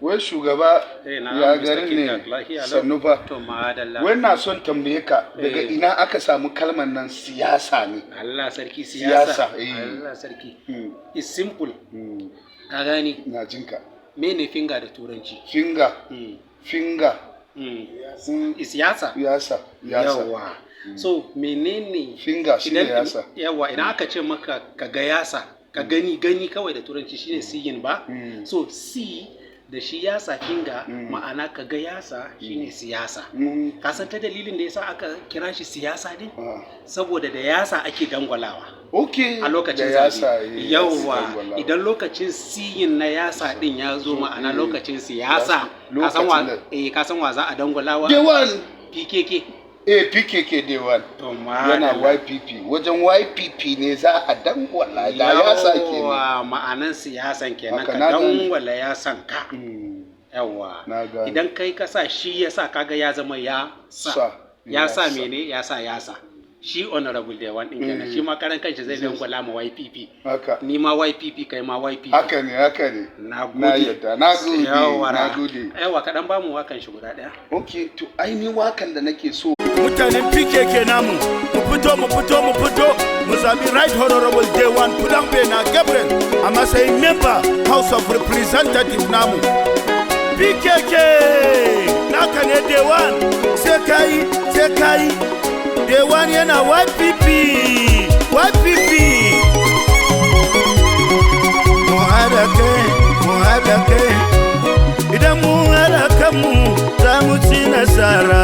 wai shugaba ya garin ne sannu fa. Wai na son tambaye ka daga ina aka samu kalmar nan siyasa ne. Allah sarki siyasa. Allah sarki. It's simple. Ka gani? Na jinka. Mene finger da turanci? Finger. Finger. Siyasa. Yasa. Yawa. So menene finger shi ne yasa. Yawa idan aka ce maka ka ga yasa, ka gani kawai da turanci shine seeing ba. So see da shi yasa finger ma'ana ka ga yasa shine siyasa. Ka san ta dalilin da yasa aka kira shi siyasa din? Saboda da yasa ake dangwalawa. Okay. A lokacin zaɓe. Yawwa idan lokacin siyin na yasa din ya zo ma'ana lokacin siyasa. Ka san wa za a dangwalawa? Dewan. PKK. PKK Dewan. Yana YPP. Wajen YPP ne za a dangwala da yasa kenan. Yawwa ma'anan siyasan kenan ka dangwala yasan ka. Yawwa idan kai ka sa shi yasa kaga ya zama yasa. Yasa mene? Yasa. Shi honorable Dewan din kenan shi ma karan kanshi zai dangwala ma YPP. Ni ma YPP kai ma YPP. Haka ne. Na gode. Yawa kadan ba mu wakan shi guda daya. Okay to ainihin wakan da nake so. Mutanen PKK namu mu fito mu zabi right honorable Dewan Kudambe na Gabriel a matsayin member House of Representative namu. PKK naka ne Dewan sai kai Dewan yana YPP. Mu haɗa kai idan mu haɗa kanmu za mu ci nasara.